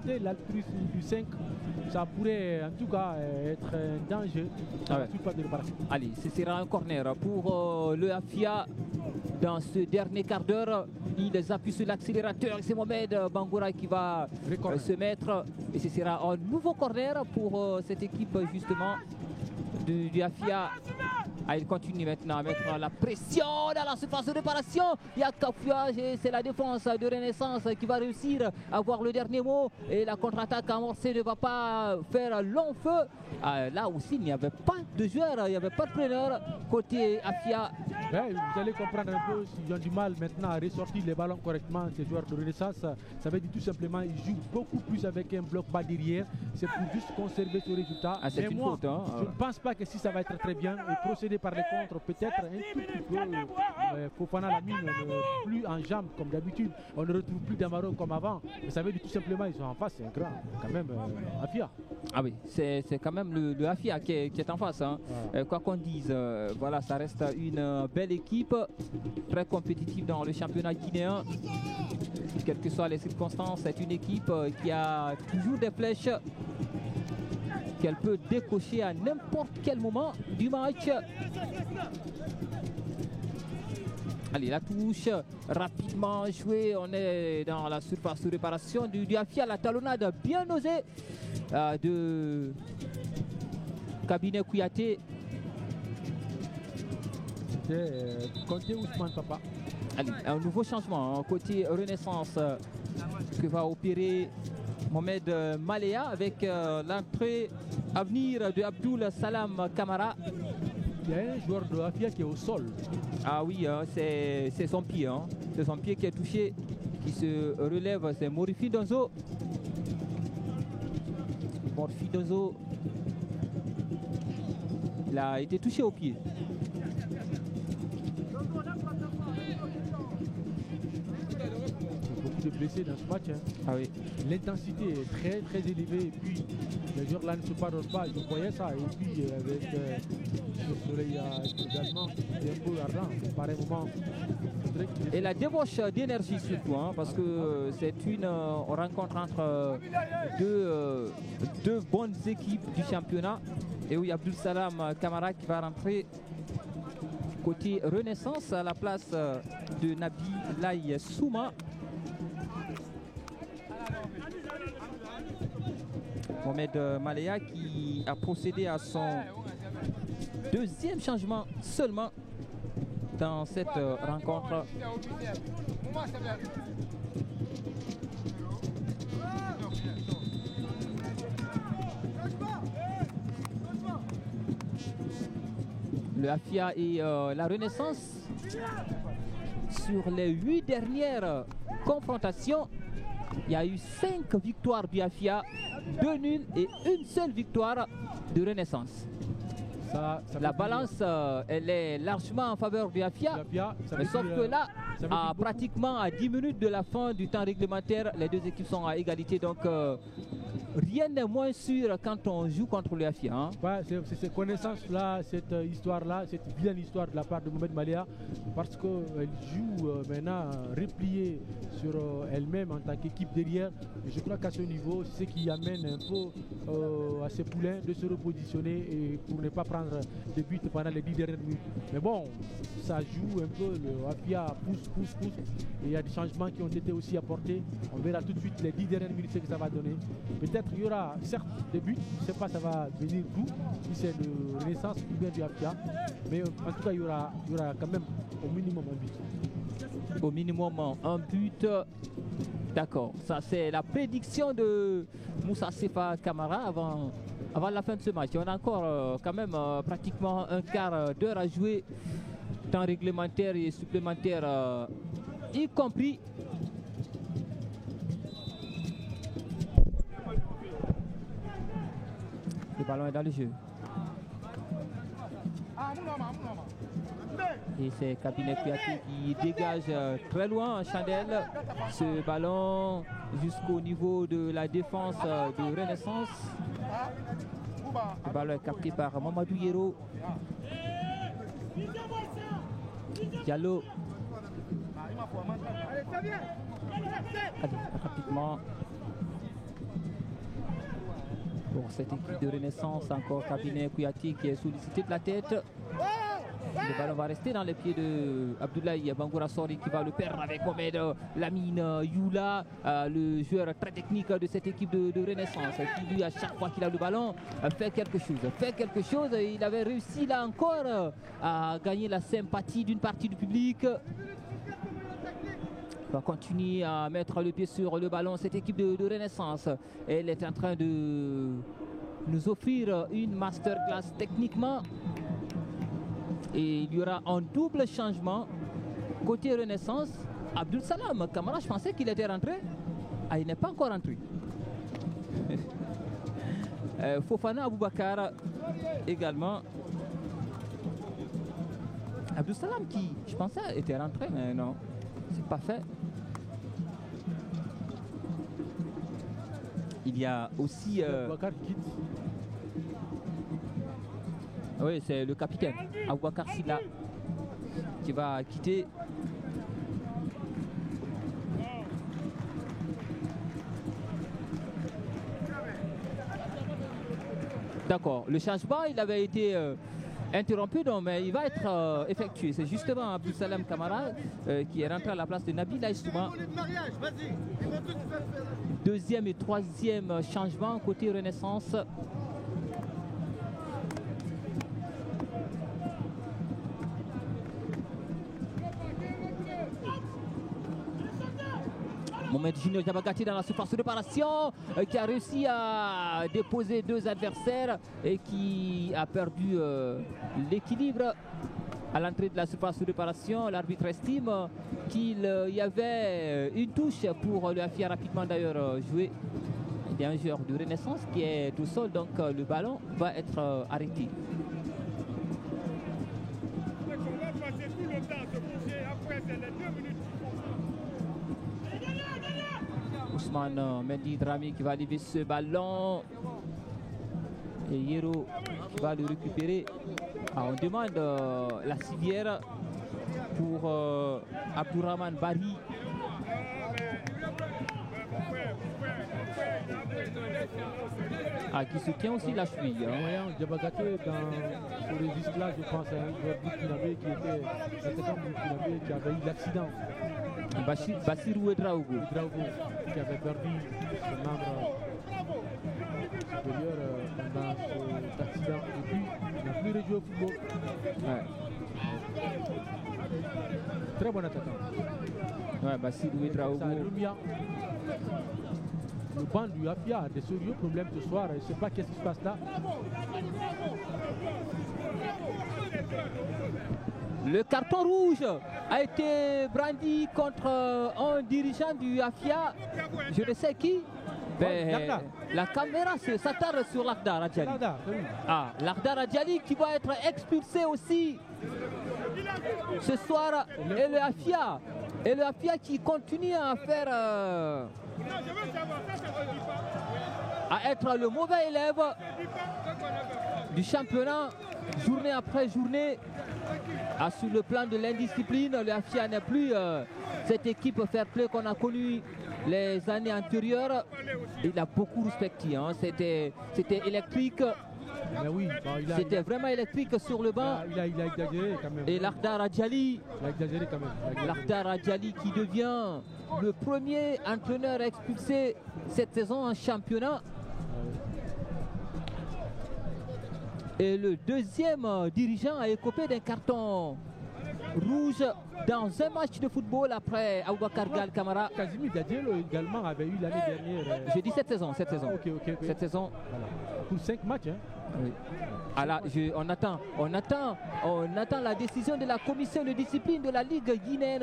c'était l'altruisme du 5, ça pourrait en tout cas être un danger dans la surface de réparation. Allez, ce sera un corner pour le AFIA dans ce dernier quart d'heure. Il appuie sur l'accélérateur et c'est Mohamed Bangoura qui va se mettre. Et ce sera un nouveau corner pour cette équipe justement du AFIA. Ah, il continue maintenant à mettre la pression dans la surface de réparation. Il y a Kafouya, c'est la défense de Renaissance qui va réussir à avoir le dernier mot. Et la contre-attaque amorcée ne va pas faire long feu. Là aussi, il n'y avait pas de joueur, il n'y avait pas de preneur côté AFIA. Ouais, vous allez comprendre un peu s'ils ont du mal maintenant à ressortir les ballons correctement, ces joueurs de Renaissance. Ça veut dire tout simplement qu'ils jouent beaucoup plus avec un bloc bas derrière. C'est pour juste conserver ce résultat. C'est une faute, hein. Je ne pense pas que si ça va être très bien et procéder par les contres, peut-être un tout petit peu. Fofana Lamine plus en jambes comme d'habitude. On ne retrouve plus Damaro comme avant. Mais ça veut dire tout simplement qu'ils sont en face. C'est un grand, quand même, AFIA. Ah oui, c'est quand même le AFIA qui est en face. Hein. Voilà. Quoi qu'on dise, voilà, ça reste une belle équipe, très compétitive dans le championnat guinéen. Quelles que soient les circonstances, c'est une équipe qui a toujours des flèches qu'elle peut décocher à n'importe quel moment du match. Allez, la touche, rapidement jouée, on est dans la surface de réparation du AFIA, la talonnade bien osée de Cabinet Kouyaté. C'était Conté Ousmane Papa. Allez, un nouveau changement hein, côté Renaissance que va opérer Mohamed Maléa avec l'entrée à venir de Abdoul Salam Kamara. Il y a un joueur de AFIA qui est au sol. Ah oui, hein, c'est son pied. Hein. C'est son pied qui est touché, qui se relève. C'est Morifi Donzo. Morifi Donzo. Il a été touché au pied. Beaucoup de blessés dans ce match. Hein. Ah oui. L'intensité est très très élevée et puis les joueurs là ne se pardonnent pas. Je voyais ça et puis avec le soleil également un peu ardent. Pareil moment. Et la débauche d'énergie surtout, hein, parce que c'est une rencontre entre deux bonnes équipes du championnat. Et oui, Abdoul Salam Kamara qui va rentrer côté Renaissance à la place de Nabi Souma. Mohamed Maléa qui a procédé à son deuxième changement seulement dans cette rencontre. Le AFIA et la Renaissance sur les 8 dernières confrontations, il y a eu 5 victoires du AFIA, 2 nuls et une seule victoire de Renaissance. La balance, elle est largement en faveur du AFIA, mais sauf que là, pratiquement à 10 minutes de la fin du temps réglementaire, les deux équipes sont à égalité, donc rien n'est moins sûr quand on joue contre le AFIA. Hein. Ouais, c'est ces connaissances-là, cette histoire-là, cette vilaine histoire de la part de Mohamed Maléa, parce qu'elle joue maintenant repliée sur elle-même en tant qu'équipe derrière. Et je crois qu'à ce niveau, c'est ce qui amène un peu à ses poulains de se repositionner et pour ne pas prendre des buts pendant les 10 dernières minutes. Mais bon, ça joue un peu, le AFIA pousse. Et il y a des changements qui ont été aussi apportés. On verra tout de suite les 10 dernières minutes ce que ça va donner. Peut-être qu'il y aura certes des buts, je ne sais pas ça va venir d'où, si c'est de Renaissance ou bien du AFIA. Mais en tout cas, il y aura quand même au minimum un but. Au minimum un but. D'accord, ça c'est la prédiction de Moussa Sefa Kamara avant la fin de ce match. On a encore quand même pratiquement un quart d'heure à jouer, temps réglementaire et supplémentaire y compris. Le ballon est dans le jeu. Et c'est Cabinet Kouyaté qui dégage très loin en chandelle ce ballon jusqu'au niveau de la défense de Renaissance. Le ballon est capté par Mamadou Yero. Diallo. Allez, rapidement. cette équipe de Renaissance. Encore Cabinet Kouyaté qui est sollicité de la tête. Le ballon va rester dans les pieds de Abdoulaye Bangoura Sori qui va le perdre avec Mohamed Lamine Youla, le joueur très technique de cette équipe de Renaissance, qui lui à chaque fois qu'il a le ballon fait quelque chose. Il avait réussi là encore à gagner la sympathie d'une partie du public. Il va continuer à mettre le pied sur le ballon. Cette équipe de Renaissance, elle est en train de nous offrir une masterclass techniquement. Et il y aura un double changement côté Renaissance. Abdul Salam Kamara, je pensais qu'il était rentré. Ah, il n'est pas encore rentré. Fofana Aboubakar également. Abdul Salam qui, je pensais, était rentré, mais non, c'est pas fait. Il y a aussi... Oui, c'est le capitaine, Aboubakar Silla, qui va quitter. D'accord, le changement, il avait été interrompu, donc, mais il va être effectué. C'est justement Abdul Salam Kamara qui est rentré à la place de Nabil Aïssouma. Deuxième et troisième changement côté Renaissance. Mohamed Junior Diabagati dans la surface de réparation qui a réussi à déposer deux adversaires et qui a perdu l'équilibre à l'entrée de la surface de réparation. L'arbitre estime qu'il y avait une touche pour le Afia rapidement d'ailleurs joué. Il y a un joueur de Renaissance qui est au sol, donc le ballon va être arrêté. On va passer tout le temps à se bouger, après c'est les 2 minutes. Ousmane Mendy Drami qui va lever ce ballon. Et Yero qui va le récupérer. Ah, on demande la civière pour Abdourahmane Bari. Ah, qui se tient aussi la cheville. Diabagate dans ce registre-là, je pense à un joueur burkinabé qui était qui avait eu l'accident. Bassirou Ouedraogo qui avait perdu son membre supérieur dans cet accident. Et puis, il n'a plus rejoué au football. Ouais. Très bon attaquant. Ouais, Bassirou Ouedraogo. Le banc du Afia a des sérieux problèmes ce soir. Je ne sais pas qu'est-ce qui se passe là. Le carton rouge a été brandi contre un dirigeant du Afia. Je ne sais qui. Mais la caméra s'attarde sur Lakhdar Adjali. Ah, Lakhdar Adjali qui va être expulsé aussi ce soir. Et le Afia. Et le Afia qui continue à faire... à être le mauvais élève du championnat journée après journée. Sur le plan de l'indiscipline, le Afia n'est plus cette équipe fair play qu'on a connue les années antérieures. Il a beaucoup respecté, hein. C'était électrique. Oui, c'était vraiment électrique sur le banc. Il a exagéré quand même. Et Lakhdar Adjali, il a exagéré quand même. Lakhdar Adjali qui devient le premier entraîneur expulsé cette saison en championnat. Et le deuxième dirigeant a écopé d'un carton rouge dans un match de football après Aboubakar Gal Kamara. Casimir Diadielo également avait eu l'année dernière. J'ai dit cette saison. Okay. Cette saison. Voilà. Pour 5 matchs. Hein. Oui. Alors, on attend la décision de la commission de discipline de la Ligue guinéenne.